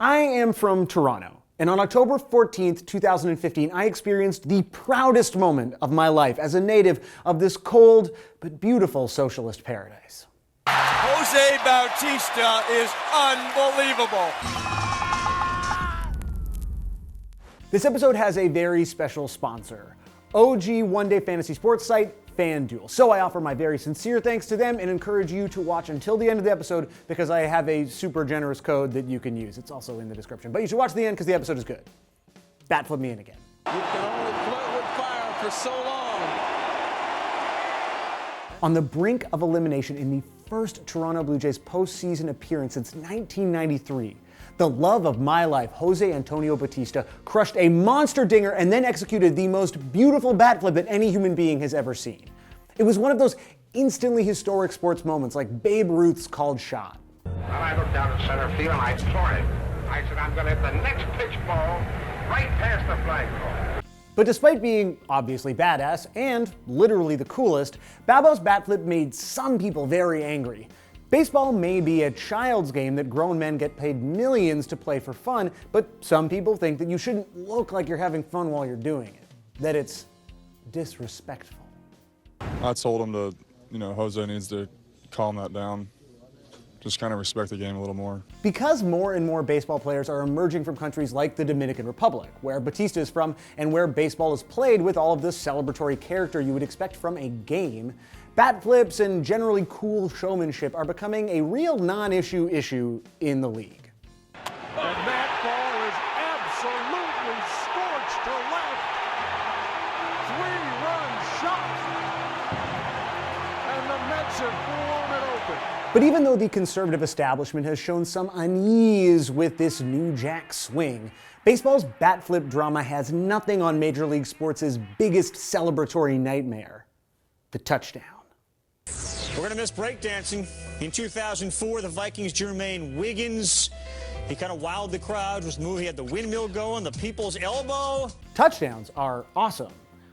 I am from Toronto, and on October 14th, 2015, I experienced the proudest moment of my life as a native of this cold but beautiful socialist paradise. Jose Bautista is unbelievable. This episode has a very special sponsor, OG one-day fantasy sports site, FanDuel. So I offer my very sincere thanks to them and encourage you to watch until the end of the episode because I have a super generous code that you can use. It's also in the description. But you should watch the end because the episode is good. Bat flip me in again. You can only flirt with fire for so long. On the brink of elimination in the first Toronto Blue Jays postseason appearance since 1993, the love of my life, Jose Antonio Bautista, crushed a monster dinger and then executed the most beautiful bat flip that any human being has ever seen. It was one of those instantly historic sports moments like Babe Ruth's called shot. Well, I looked down at center field and I floored it. I said, I'm going to hit the next pitch ball right past the flagpole. But despite being obviously badass and literally the coolest, Babo's bat flip made some people very angry. Baseball may be a child's game that grown men get paid millions to play for fun, but some people think that you shouldn't look like you're having fun while you're doing it, that it's disrespectful. I told him to, Jose needs to calm that down. Just kind of respect the game a little more. Because more and more baseball players are emerging from countries like the Dominican Republic, where Bautista is from and where baseball is played with all of the celebratory character you would expect from a game, bat flips and generally cool showmanship are becoming a real non-issue issue in the league. And that ball is absolutely scorched to left. 3-run shot. And the Mets have blown it open. But even though the conservative establishment has shown some unease with this new jack swing, baseball's bat flip drama has nothing on Major League Sports' biggest celebratory nightmare, the touchdown. We're going to miss breakdancing. In 2004, the Vikings' Jermaine Wiggins, he kind of wowed the crowd with the move. He had the windmill going, the people's elbow. Touchdowns are awesome.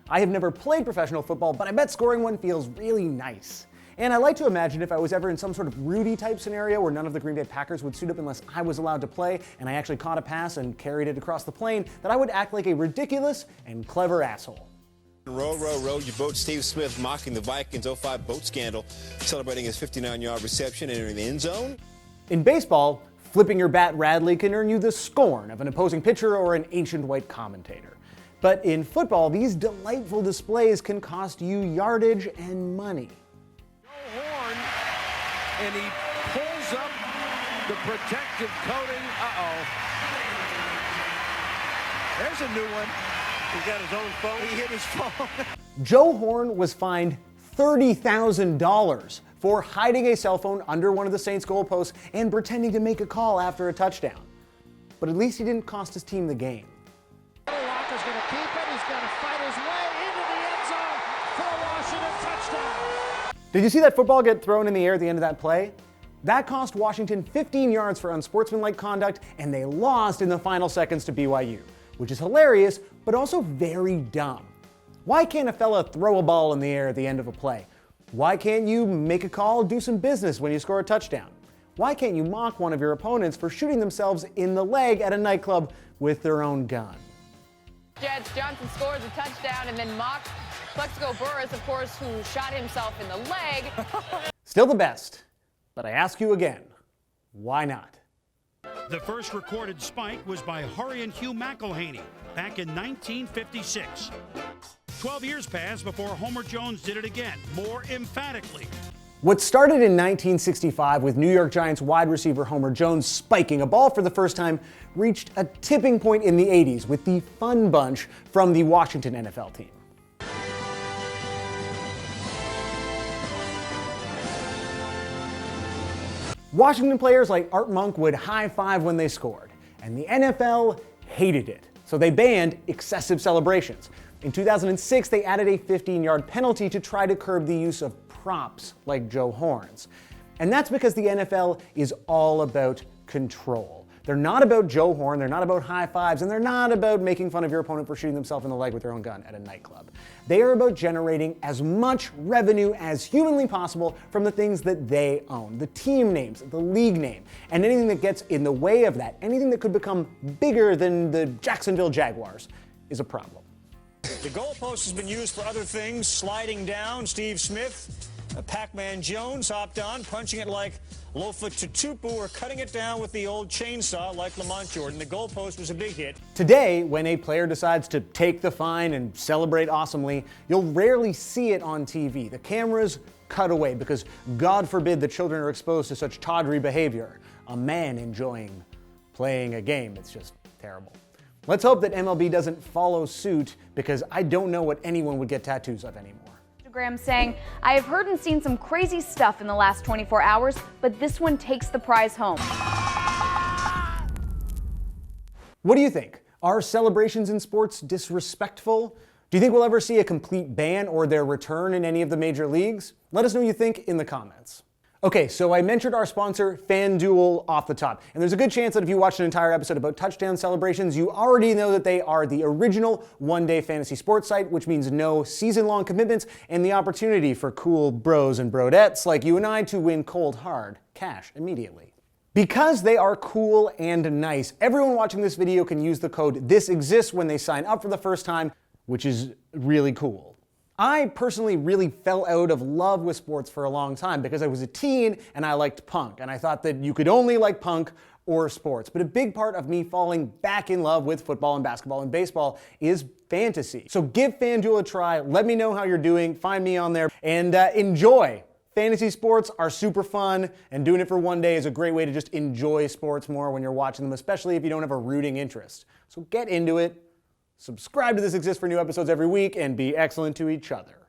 I have never played professional football, but I bet scoring one feels really nice. And I like to imagine if I was ever in some sort of Rudy-type scenario where none of the Green Bay Packers would suit up unless I was allowed to play, and I actually caught a pass and carried it across the plane, that I would act like a ridiculous and clever asshole. Row, row, row your boat. Steve Smith mocking the Vikings' 05 boat scandal, celebrating his 59-yard reception, entering the end zone. In baseball, flipping your bat radly can earn you the scorn of an opposing pitcher or an ancient white commentator. But in football, these delightful displays can cost you yardage and money. Horn, and he pulls up the protective coating. There's a new one. He got his own phone. He hit his phone. Joe Horn was fined $30,000 for hiding a cell phone under one of the Saints' goalposts and pretending to make a call after a touchdown. But at least he didn't cost his team the game. Walker's going to keep it. He's going to fight his way into the end zone for a Washington touchdown. Did you see that football get thrown in the air at the end of that play? That cost Washington 15 yards for unsportsmanlike conduct, and they lost in the final seconds to BYU, which is hilarious, but also very dumb. Why can't a fella throw a ball in the air at the end of a play? Why can't you make a call, do some business when you score a touchdown? Why can't you mock one of your opponents for shooting themselves in the leg at a nightclub with their own gun? Jets, Johnson scores a touchdown and then mocks Plexico Burress, of course, who shot himself in the leg. Still the best, but I ask you again, why not? The first recorded spike was by Horry and Hugh McElhaney back in 1956. 12 years passed before Homer Jones did it again, more emphatically. What started in 1965 with New York Giants wide receiver Homer Jones spiking a ball for the first time reached a tipping point in the 80s with the Fun Bunch from the Washington NFL team. Washington players like Art Monk would high-five when they scored, and the NFL hated it, so they banned excessive celebrations. In 2006, they added a 15-yard penalty to try to curb the use of props like Joe Horn's. And that's because the NFL is all about control. They're not about Joe Horn, they're not about high fives, and they're not about making fun of your opponent for shooting themselves in the leg with their own gun at a nightclub. They are about generating as much revenue as humanly possible from the things that they own, the team names, the league name, and anything that gets in the way of that, anything that could become bigger than the Jacksonville Jaguars, is a problem. The goalpost has been used for other things, sliding down. Steve Smith, Pac-Man Jones hopped on, punching it like Lofa Tutupu, or cutting it down with the old chainsaw like Lamont Jordan. The goalpost was a big hit. Today, when a player decides to take the fine and celebrate awesomely, you'll rarely see it on TV. The cameras cut away because, God forbid, the children are exposed to such tawdry behavior. A man enjoying playing a game. It's just terrible. Let's hope that MLB doesn't follow suit, because I don't know what anyone would get tattoos of anymore. Instagram saying, I have heard and seen some crazy stuff in the last 24 hours, but this one takes the prize home. What do you think? Are celebrations in sports disrespectful? Do you think we'll ever see a complete ban or their return in any of the major leagues? Let us know what you think in the comments. Okay, so I mentioned our sponsor, FanDuel, off the top. And there's a good chance that if you watched an entire episode about touchdown celebrations, you already know that they are the original one-day fantasy sports site, which means no season-long commitments and the opportunity for cool bros and brodettes like you and I to win cold, hard cash immediately. Because they are cool and nice, everyone watching this video can use the code THISEXISTS when they sign up for the first time, which is really cool. I personally really fell out of love with sports for a long time because I was a teen and I liked punk, and I thought that you could only like punk or sports. But a big part of me falling back in love with football and basketball and baseball is fantasy. So give FanDuel a try, let me know how you're doing, find me on there, and enjoy. Fantasy sports are super fun, and doing it for one day is a great way to just enjoy sports more when you're watching them, especially if you don't have a rooting interest. So get into it. Subscribe to This Exists for new episodes every week, and be excellent to each other.